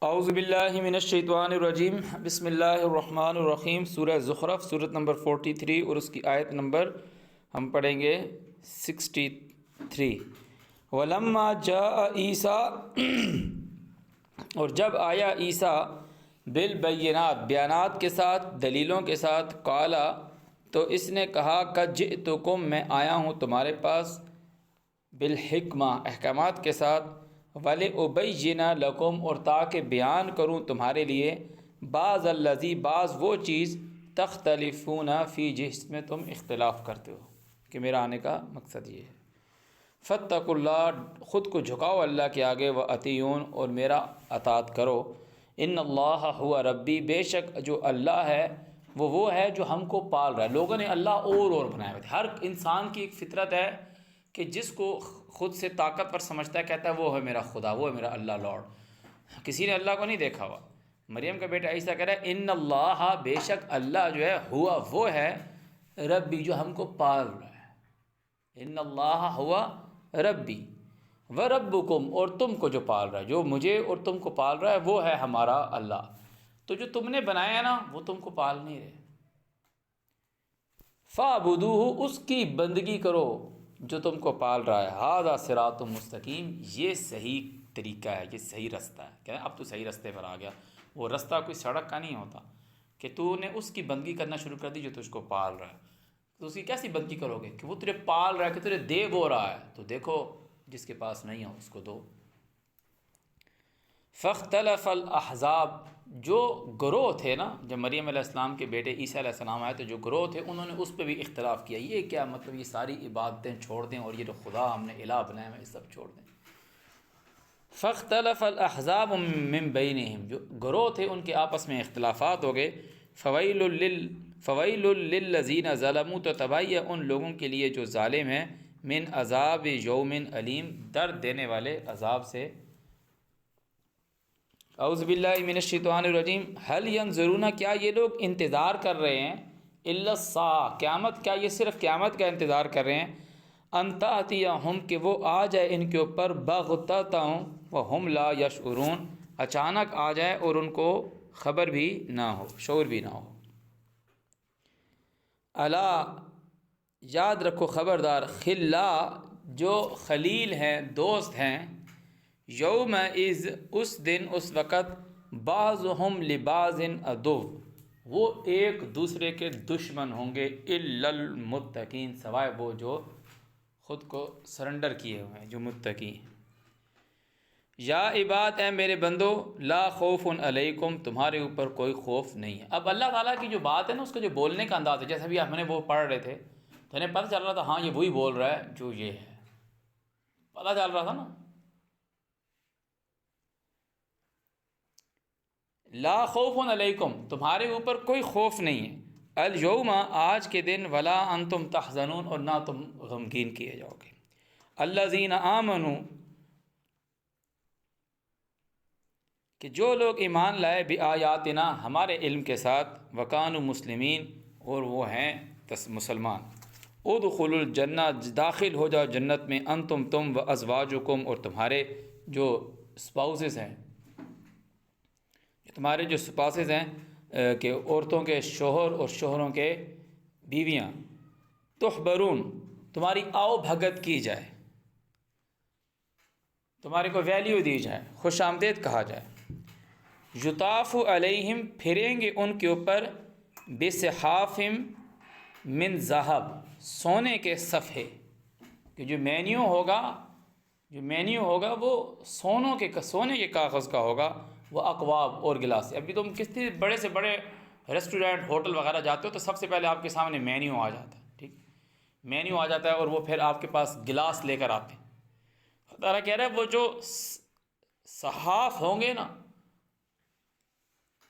اعوذ باللہ من الشیطان الرجیم، بسم اللہ الرحمن الرحیم۔ سورہ زخرف، سورت نمبر 43 اور اس کی آیت نمبر ہم پڑھیں گے 63۔ وَلَمَّا جَاءَ عیسیٰ، اور جب آیا عیسیٰ بالبینات، بیانات کے ساتھ، دلیلوں کے ساتھ، قالا، تو اس نے کہا قد جئتکم، میں آیا ہوں تمہارے پاس، بالحکمہ، احکامات کے ساتھ، وَلِأُبَيِّنَ لَكُمْ، اور تاکہ بیان کروں تمہارے لیے، بعض الذی، بعض وہ چیز، تختلفون فی، جس میں تم اختلاف کرتے ہو، کہ میرا آنے کا مقصد یہ ہے۔ فاتقوا اللہ، خود کو جھکاؤ اللہ کے آگے، وَأَطِیعُونِ، اور میرا اطاعت کرو۔ ان اللہ هو ربی، بے شک جو اللہ ہے وہ ہے جو ہم کو پال رہا ہے۔ لوگوں نے اللہ اور بنائے ہوئے تھے۔ ہر انسان کی ایک فطرت ہے کہ جس کو خود سے طاقتور سمجھتا ہے، کہتا ہے وہ ہے میرا خدا، وہ ہے میرا اللہ لارڈ۔ کسی نے اللہ کو نہیں دیکھا ہوا۔ مریم کا بیٹا عیسیٰ کہہ رہا ہے ان اللہ، بے شک اللہ جو ہے، ہوا، وہ ہے، ربی، جو ہم کو پال رہا ہے۔ ان اللہ ہوا ربی وربکم، اور تم کو جو پال رہا ہے، جو مجھے اور تم کو پال رہا ہے وہ ہے ہمارا اللہ۔ تو جو تم نے بنایا ہے نا، وہ تم کو پال نہیں رہے۔ فَاعْبُدُوهُ، اس کی بندگی کرو جو تم کو پال رہا ہے۔ ھذا صراط مستقیم، یہ صحیح طریقہ ہے، یہ صحیح رستہ ہے۔ کہ اب تو صحیح رستے پر آ گیا۔ وہ رستہ کوئی سڑک کا نہیں ہوتا کہ تو نے اس کی بندگی کرنا شروع کر دی جو تجھ کو پال رہا ہے۔ تو اس کی کیسی بندگی کرو گے کہ وہ تجھے پال رہا ہے، کہ تجھے دے وہ رہا ہے، تو دیکھو جس کے پاس نہیں ہے اس کو دو۔ فاختلف الاحزاب، جو گروہ تھے نا، جب مریم علیہ السلام کے بیٹے عیسیٰ علیہ السلام آئے تو جو گروہ تھے انہوں نے اس پہ بھی اختلاف کیا۔ یہ کیا مطلب، یہ ساری عبادتیں چھوڑ دیں اور یہ جو خدا ہم نے الہ بنایا ہے یہ سب چھوڑ دیں۔ فاختلف الاحزاب من بینہم، جو گروہ تھے ان کے آپس میں اختلافات ہو گئے۔ فویل للذین ظلموا، تو تباہی ہے ان لوگوں کے لیے جو ظالم ہیں، من عذاب یوم علیم، درد دینے والے عذاب سے۔ اعوذ باللہ من الشیطان الرجیم۔ هل ینظرون، کیا یہ لوگ انتظار کر رہے ہیں، الا الساعہ، قیامت، کیا یہ صرف قیامت کا انتظار کر رہے ہیں، ان تأتیہم، کہ وہ آ جائے ان کے اوپر، بغتۃ وہم لا یشعرون، اچانک آ جائے اور ان کو خبر بھی نہ ہو، شعور بھی نہ ہو۔ الا، یاد رکھو، خبردار، خلا، جو خلیل ہیں، دوست ہیں، یوم از، اس دن، اس وقت، بعضہم لبعض عدو، وہ ایک دوسرے کے دشمن ہوں گے، الا المتقین، سوائے وہ جو خود کو سرنڈر کیے ہوئے ہیں، جو متقی ہیں۔ یا عباد، اے میرے بندو، لا خوف علیکم، تمہارے اوپر کوئی خوف نہیں ہے۔ اب اللہ تعالیٰ کی جو بات ہے نا، اس کا جو بولنے کا انداز ہے، جیسے ابھی ہم نے وہ پڑھ رہے تھے تو انہیں پتہ چل رہا تھا ہاں یہ وہی بول رہا ہے جو یہ ہے، پتہ چل رہا تھا نا۔ لا خوف علیکم، تمہارے اوپر کوئی خوف نہیں ہے، الیوم، آج کے دن، ولا انتم تحزنون، اور نہ تم غمگین کیے جاؤ گے۔ الذین آمنوا، کہ جو لوگ ایمان لائے، بآیاتنا، ہمارے علم کے ساتھ، وکانوا مسلمین، اور وہ ہیں مسلمان۔ ادخلوا الجنہ، داخل ہو جاؤ جنت میں، انتم، تم، وازواجکم، اور تمہارے جو اسپاؤسز ہیں، تمہارے جو اسپاؤسز ہیں، کہ عورتوں کے شوہر اور شوہروں کے بیویاں، تحبرون، تمہاری آؤ بھگت کی جائے، تمہارے کو ویلیو دی جائے، خوش آمدید کہا جائے۔ یطاف علیہم، پھریں گے ان کے اوپر، بصحاف من ذہب، سونے کے صفحے، کہ جو مینیو ہوگا وہ سونے کے کاغذ کا ہوگا، وہ اقواب، اور گلاس۔ ابھی تم کسی بڑے سے بڑے ریسٹورینٹ، ہوٹل وغیرہ جاتے ہو تو سب سے پہلے آپ کے سامنے مینیو آ جاتا ہے، ٹھیک، مینیو آ جاتا ہے، اور وہ پھر آپ کے پاس گلاس لے کر آتے ہیں۔ اللہ تعالیٰ کہہ رہا ہے وہ جو صحاف ہوں گے نا،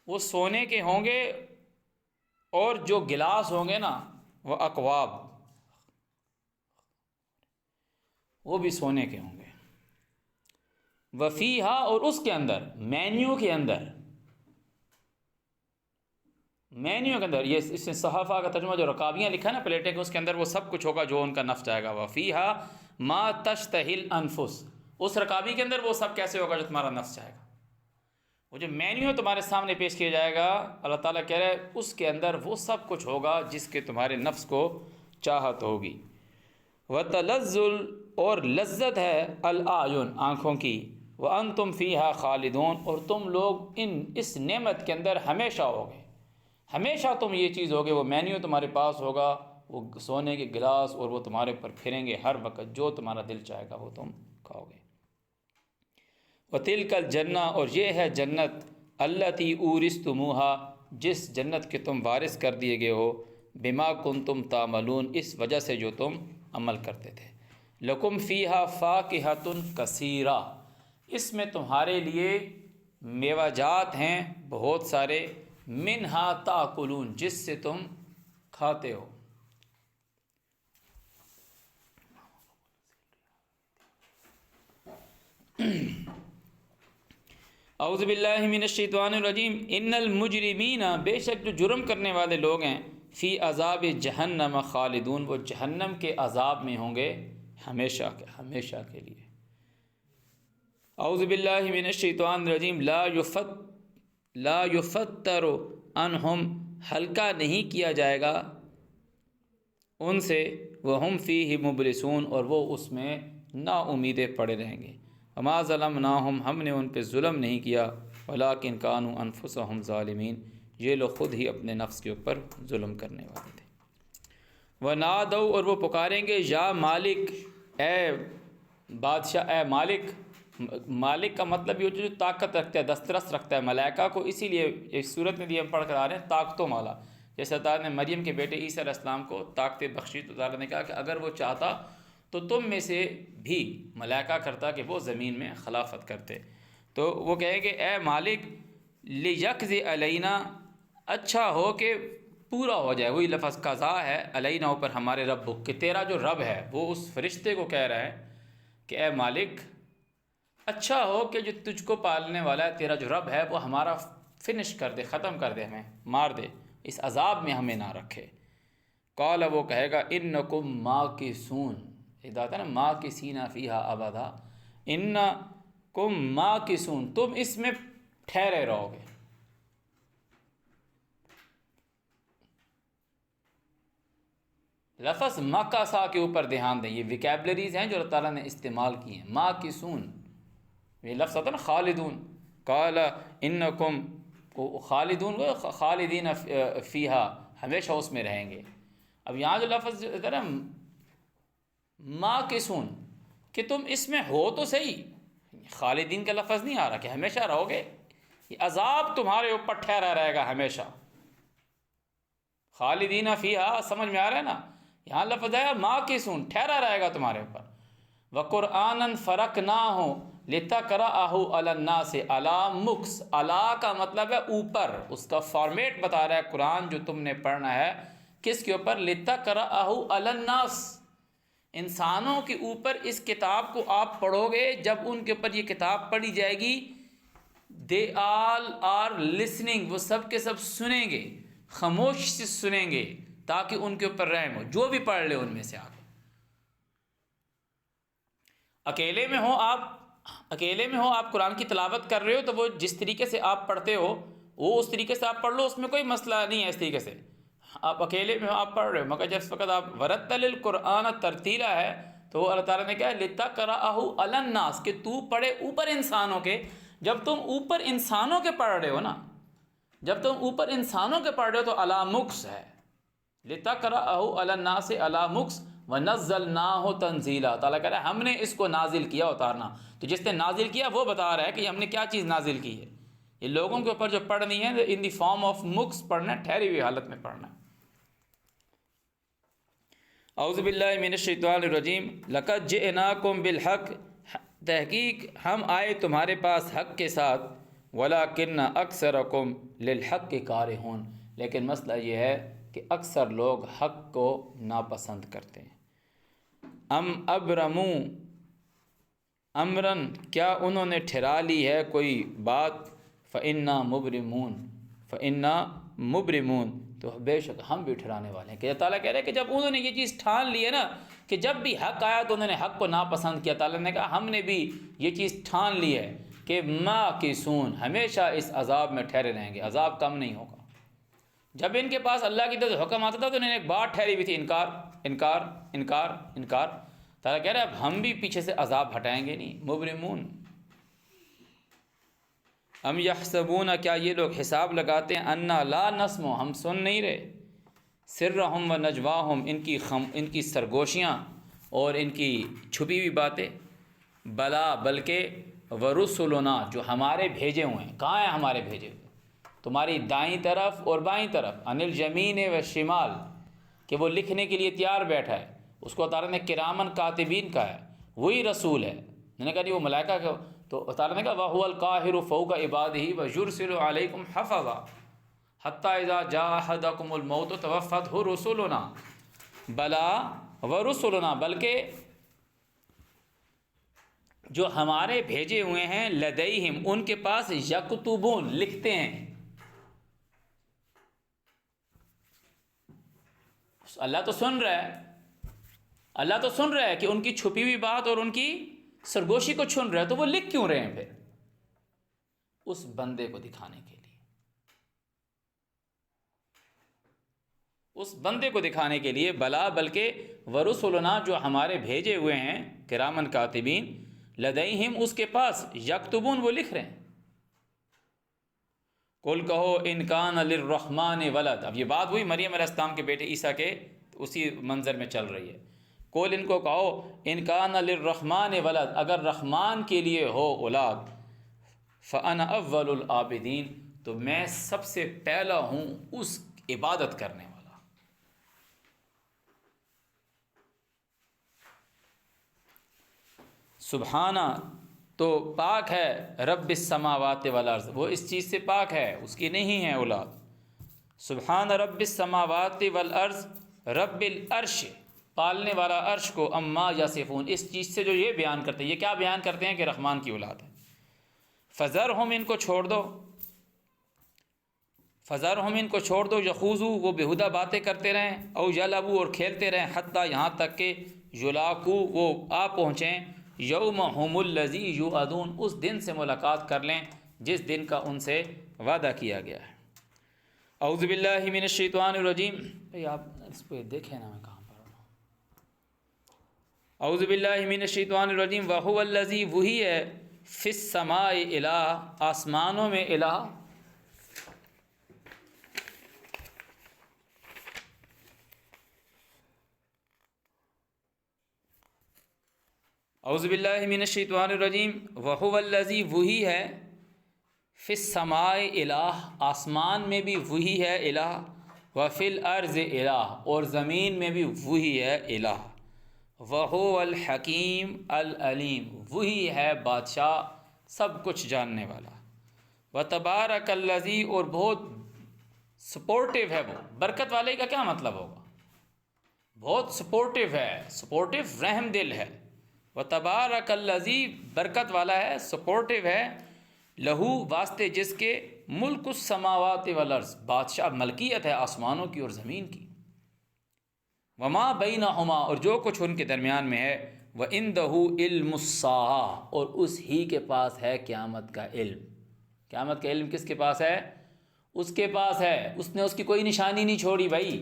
وہ سونے کے ہوں گے، اور جو گلاس ہوں گے نا، وہ اقواب، وہ بھی سونے کے ہوں گے۔ وفیہا، اور اس کے اندر، مینیو کے اندر، یہ اس نے صحافہ کا ترجمہ جو رکابیاں لکھا ہے نا پلیٹیں کہ اس کے اندر وہ سب کچھ ہوگا جو ان کا نفس جائے گا۔ وفیہا ما تشتہی الانفس، اس رکابی کے اندر وہ سب کیسے ہوگا جو تمہارا نفس چاہے گا۔ وہ جو مینیو تمہارے سامنے پیش کیا جائے گا، اللہ تعالیٰ کہہ رہا ہے اس کے اندر وہ سب کچھ ہوگا جس کے تمہارے نفس کو چاہت ہوگی۔ وَتَلَذُّ، اور لذت ہے، الْأَعْيُن، آنکھوں کی، وَأَنْتُمْ فِيهَا خَالِدُونَ، اور تم لوگ اس نعمت کے اندر ہمیشہ ہوگے، ہمیشہ تم یہ چیز ہوگے، وہ مینیو تمہارے پاس ہوگا، وہ سونے کے گلاس، اور وہ تمہارے پر پھریں گے ہر وقت، جو تمہارا دل چاہے گا وہ تم کھاؤ گے۔ وَتِلْكَ الْجَنَّةُ، اور یہ ہے جنت، الَّتِي أُورِثْتُمُوهَا، جس جنت کے تم وارث کر دیے گئے ہو، بِمَا كُنْتُمْ تَعْمَلُونَ، اس وجہ سے جو تم عمل کرتے تھے۔ لَكُمْ فِيهَا فَاكِهَةٌ كَثِيرَةٌ، اس میں تمہارے لیے میوہ جات ہیں بہت سارے، مِنْهَا تَأْكُلُونَ، جس سے تم کھاتے ہو۔ اعوذ باللہ من الشیطان الرجیم، ان المجرمین، بے شک جو جرم کرنے والے لوگ ہیں، فی عذاب جہنم خالدون، وہ جہنم کے عذاب میں ہوں گے ہمیشہ کے لیے۔ اعوذ باللہ من الشیطان الرجیم، لا یفتر عنہم، ہلکا نہیں کیا جائے گا ان سے، وہم فیہ مبلسون، اور وہ اس میں نا امیدیں پڑے رہیں گے۔ وما ظلمناہم، ہم نے ان پہ ظلم نہیں کیا، ولکن کانوا انفسہم ظالمین، یہ لوگ خود ہی اپنے نفس کے اوپر ظلم کرنے والے تھے۔ ونادوا، اور وہ پکاریں گے، یا مالک، اے بادشاہ، اے مالک۔ مالک کا مطلب یہ جو طاقت رکھتا ہے، دسترس رکھتا ہے ملائکہ کو، اسی لیے اس صورت میں بھی ہم پڑھ کر آ رہے ہیں طاقتوں والا۔ جیسے اللہ تعالیٰ نے مریم کے بیٹے عیسیٰ علیہ السلام کو طاقتیں بخشی، تو تعالیٰ نے کہا کہ اگر وہ چاہتا تو تم میں سے بھی ملائکہ کرتا کہ وہ زمین میں خلافت کرتے۔ تو وہ کہیں کہ اے مالک، لیجزی علینا، اچھا ہو کہ پورا ہو جائے، وہی لفظ قضا ہے، علینا اوپر ہمارے رب، کہ تیرا جو رب ہے وہ اس فرشتے کو کہہ رہا ہے کہ اے مالک، اچھا ہو کہ جو تجھ کو پالنے والا ہے، تیرا جو رب ہے، وہ ہمارا فنش کر دے، ختم کر دے، ہمیں مار دے، اس عذاب میں ہمیں نہ رکھے۔ قال، وہ کہے گا، انکم ماکثون، ہدایت ہے نا، ماکثین فیہا ابدا، انکم ماکثون، تم اس میں ٹھہرے رہو گے۔ لفظ مکثا کے اوپر دھیان دیں، یہ ویکیبلریز ہیں جو اللہ تعالیٰ نے استعمال کی ہیں۔ ماکثون، یہ لفظ ہوتا ہے نا خالدون، قال انکم خالدون، خالدین فیہا، ہمیشہ اس میں رہیں گے۔ اب یہاں جو لفظ ہے نا ماکثون، کہ تم اس میں ہو تو صحیح، خالدین کا لفظ نہیں آ رہا کہ ہمیشہ رہو گے، یہ عذاب تمہارے اوپر ٹھہرا رہے گا ہمیشہ۔ خالدین فیہا سمجھ میں آ رہا ہے نا، یہاں لفظ ہے ماکثون، ٹھہرا رہے گا تمہارے اوپر۔ وَقُرْآنًا فَرَقْنَاهُ لِتَقْرَأَهُ عَلَى النَّاسِ عَلَى مُكْثٍ، عَلَى کا مطلب ہے اوپر، اس کا فارمیٹ بتا رہا ہے قرآن جو تم نے پڑھنا ہے کس کے اوپر، لِتَقْرَأَهُ عَلَى النَّاسِ، انسانوں کے اوپر اس کتاب کو آپ پڑھو گے، جب ان کے اوپر یہ کتاب پڑھی جائے گی، they all are listening، وہ سب کے سب سنیں گے، خاموش سے سنیں گے، تاکہ ان کے اوپر رحم ہو، جو بھی پڑھ لے ان میں سے آگے۔ اکیلے میں ہو آپ قرآن کی تلاوت کر رہے ہو، تو وہ جس طریقے سے آپ پڑھتے ہو وہ اس طریقے سے آپ پڑھ لو، اس میں کوئی مسئلہ نہیں ہے۔ اس طریقے سے آپ اکیلے میں ہو، آپ پڑھ رہے ہو، مگر جس وقت آپ ورتل القرآن ترتیلا ہے، تو اللہ تعالیٰ نے کہا لِتَقْرَأَهُ عَلَى النَّاسِ، کہ تو پڑھے اوپر انسانوں کے۔ جب تم اوپر انسانوں کے پڑھ رہے ہو نا، جب تم اوپر انسانوں کے پڑھ رہے ہو تو عَلَى مُكْثٍ ہے، لِتَقْرَأَهُ عَلَى النَّاسِ عَلَى مُكْثٍ وَنَزَّلْنَاهُ تَنزِيلًا، تعالیٰ کہہ رہا ہے ہم نے اس کو نازل کیا اتارنا۔ تو جس نے نازل کیا وہ بتا رہا ہے کہ ہم نے کیا چیز نازل کی ہے۔ یہ لوگوں کے اوپر جو پڑھنی ہے ان دی فارم آف مکس پڑھنا ہے، ٹھہری ہوئی حالت میں پڑھنا ہے۔ اعوذ باللہ من الشیطان الرجیم، لقد جئناکم بالحق، تحقیق ہم آئے تمہارے پاس حق کے ساتھ، ولکن اکثرکم للحق کارہون، لیکن مسئلہ یہ ہے کہ اکثر لوگ حق کو ناپسند کرتے ہیں۔ ام ابرموا امرن، کیا انہوں نے ٹھہرا لی ہے کوئی بات، فإنا مبرمون، تو بے شک ہم بھی ٹھہرانے والے ہیں۔ کہ اللہ تعالیٰ کہہ رہے ہیں کہ جب انہوں نے یہ چیز ٹھان لی ہے نا، کہ جب بھی حق آیا تو انہوں نے حق کو ناپسند کیا، تعالیٰ نے کہا ہم نے بھی یہ چیز ٹھان لی ہے کہ ماکثون ہمیشہ اس عذاب میں ٹھہرے رہیں گے، عذاب کم نہیں ہوگا۔ جب ان کے پاس اللہ کی طرف سے حکم آتا تھا تو انہیں ایک بات ٹھہری ہوئی تھی، انکار انکار انکار انکار۔ تعالیٰ کہہ رہے اب ہم بھی پیچھے سے عذاب ہٹائیں گے نہیں۔ مبرمون ام یحسبون، کیا یہ لوگ حساب لگاتے ہیں، انا لا نسمع، ہم سن نہیں رہے، سرہم و نجواہم، ان کی سرگوشیاں اور ان کی چھپی ہوئی باتیں، بلا بلکہ ورسلنا، جو ہمارے بھیجے ہوئے ہیں۔ کہاں ہیں ہمارے بھیجے ہوئے؟ تمہاری دائیں طرف اور بائیں طرف، عن الیمین و شمال، کہ وہ لکھنے کے لیے تیار بیٹھا ہے۔ اس کو تعالیٰ نے کرامن کاتبین کہا ہے، وہی رسول ہے۔ میں نے کہا نہیں وہ ملائکہ کا، تو تعالیٰ نے کہا وَهُوَ الْقَاهِرُ فَوْقَ عِبَادِهِ وَيُرْسِلُ عَلَيْكُمْ حَفَظًا حَتَّى إِذَا جَاءَ أَحَدَكُمُ الْمَوْتُ تَوَفَّتْهُ رُسُلُنَا بَلَا وَرُسُلُنَا، بلکہ جو ہمارے بھیجے ہوئے ہیں، لدیہم، ان کے پاس، یکتبون، لکھتے ہیں۔ اللہ تو سن رہا ہے، اللہ تو سن رہا ہے کہ ان کی چھپی ہوئی بات اور ان کی سرگوشی کو چھن رہا ہے، تو وہ لکھ کیوں رہے ہیں پھر؟ اس بندے کو دکھانے کے لیے، اس بندے کو دکھانے کے لیے، بلا بلکہ ورسلنا، جو ہمارے بھیجے ہوئے ہیں، کرامن کاتبین، لدیہم، اس کے پاس، یکتبون، وہ لکھ رہے ہیں۔ قل کہو ان کان للرحمن ولد، اب یہ بات ہوئی مریم علیہ السلام کے بیٹے عیسیٰ کے، اسی منظر میں چل رہی ہے۔ قل، ان کو کہو، ان کان للرحمن ولد، اگر رحمان کے لیے ہو اولاد، فانا اول العابدین، تو میں سب سے پہلا ہوں اس عبادت کرنے والا۔ سبحانہ، تو پاک ہے، رب السماوات والارض، وہ اس چیز سے پاک ہے، اس کی نہیں ہے اولاد۔ سبحان رب السماوات والارض، رب العرش، پالنے والا عرش کو، اما یصفون، اس چیز سے جو یہ بیان کرتے ہیں، یہ کیا بیان کرتے ہیں کہ رحمان کی اولاد ہے۔ فذرہم، ان کو چھوڑ دو، فذرہم، ان کو چھوڑ دو، یخوضوا، وہ بےہودہ باتیں کرتے رہیں، او یلعبوا، اور کھیلتے رہیں، حتیٰ، یہاں تک کہ یلاقوا، وہ آ پہنچیں، یومہم الذی یوعدون، اس دن سے ملاقات کر لیں جس دن کا ان سے وعدہ کیا گیا ہے۔ اعوذ باللہ من الشیطان الرجیم، بھئی آپ اس پہ دیکھیں نا میں کہاں پڑھ رہا ہوں۔ اعوذ باللہ من الشیطان الرجیم، وہو الذی، وہی ہے، فی السماء الہ، آسمانوں میں الہ، اعوذ باللہ من الشیطان الرجیم، وہو الذی، وہی ہے، فی السماء الہ، آسمان میں بھی وہی ہے الہ، وفی الارض الہ، اور زمین میں بھی وہی ہے الہ، وہو الحکیم العلیم، وہی ہے بادشاہ سب کچھ جاننے والا، وتبارک الذی، اور بہت سپورٹیو ہے وہ، برکت والے کا کیا مطلب ہوگا؟ بہت سپورٹیو ہے، سپورٹیو، رحم دل ہے۔ وتبارک الذی، برکت والا ہے، سپورٹیو ہے، لہو، واسطے جس کے، ملک السماوات والارض، بادشاہ، ملکیت ہے آسمانوں کی اور زمین کی، وما بینہما، اور جو کچھ ان کے درمیان میں ہے، وعندہ علم الساعہ، اور اس ہی کے پاس ہے قیامت کا علم۔ قیامت کا علم کس کے پاس ہے؟ اس کے پاس ہے، اس نے اس کی کوئی نشانی نہیں چھوڑی بھائی۔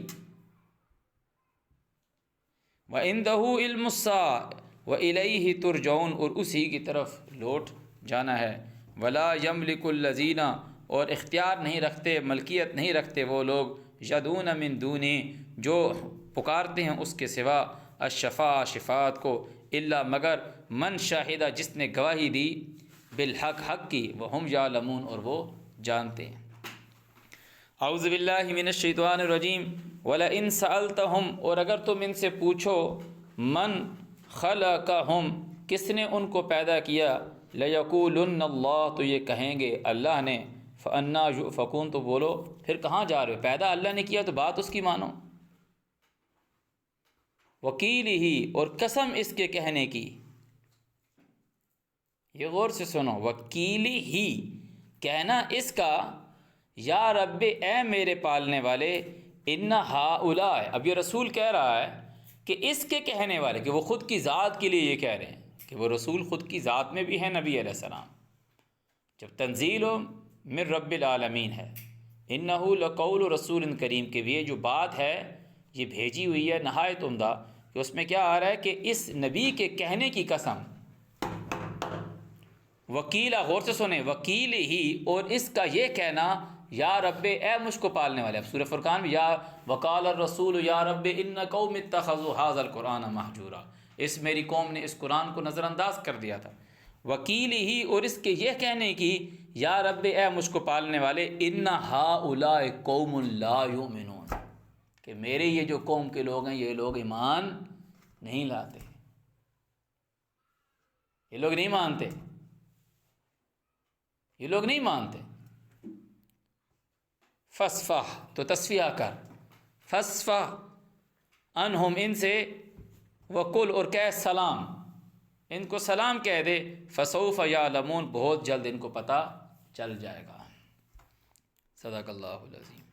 وعندہ علم الساعہ وإلیہ ترجعون، اور اسی کی طرف لوٹ جانا ہے۔ ولا یملک الذین، اور اختیار نہیں رکھتے، ملکیت نہیں رکھتے وہ لوگ، یدعون من دونہ، جو پکارتے ہیں اس کے سوا، الشفاعہ، شفاعت کو، الا، مگر، من شاہدہ، جس نے گواہی دی، بالحق، حق کی، وہم یعلمون، اور وہ جانتے ہیں۔ اعوذ باللہ من الشیطان الرجیم، وَلَئِن سَأَلْتَهُمْ، اور اگر تم ان سے پوچھو، من خلقہم، کس نے ان کو پیدا کیا، لَيَقُولُنَّ اللَّهُ، تو یہ کہیں گے اللہ نے، فَأَنَّا يُؤْفَكُونَ، تو بولو پھر کہاں جا رہے ہو؟ پیدا اللہ نے کیا تو بات اس کی مانو۔ وَقِيلِهِ، اور قسم اس کے کہنے کی، یہ غور سے سنو، وَقِيلِهِ، کہنا اس کا، یا رب، اے میرے پالنے والے، ان ہؤلاء، اب یہ رسول کہہ رہا ہے کہ اس کے کہنے والے، کہ وہ خود کی ذات کے لیے یہ کہہ رہے ہیں کہ وہ رسول خود کی ذات میں بھی ہے نبی علیہ السلام، جب تنزیل و من رب العالمین ہے، انہ لقول رسول کریم، کہ یہ جو بات ہے یہ بھیجی ہوئی ہے نہایت عمدہ، کہ اس میں کیا آ رہا ہے کہ اس نبی کے کہنے کی قسم، وکیلا، غور سے سنیں، وکیل ہی، اور اس کا یہ کہنا، یا رب، اے مجھ کو پالنے والے. اب سورہ فرقان میں یا وقال الرسول یا رب ان قوم اتخذوا هذا القرآن مہجورا، اس میری قوم نے اس قرآن کو نظر انداز کر دیا تھا. وکیل ہی، اور اس کے یہ کہنے کی، یا رب، اے مجھ کو پالنے والے، ان ہؤلاء قوم لا یؤمنون، کہ میرے یہ جو قوم کے لوگ ہیں یہ لوگ ایمان نہیں لاتے، یہ لوگ نہیں مانتے، یہ لوگ نہیں مانتے. فصفح، تو تصفیہ کر، فصفح انہم، ان سے، وقل، اور کہہ سلام، ان کو سلام کہہ دے، فسوف یعلمون، بہت جلد ان کو پتہ چل جائے گا. صدق اللہ العظیم.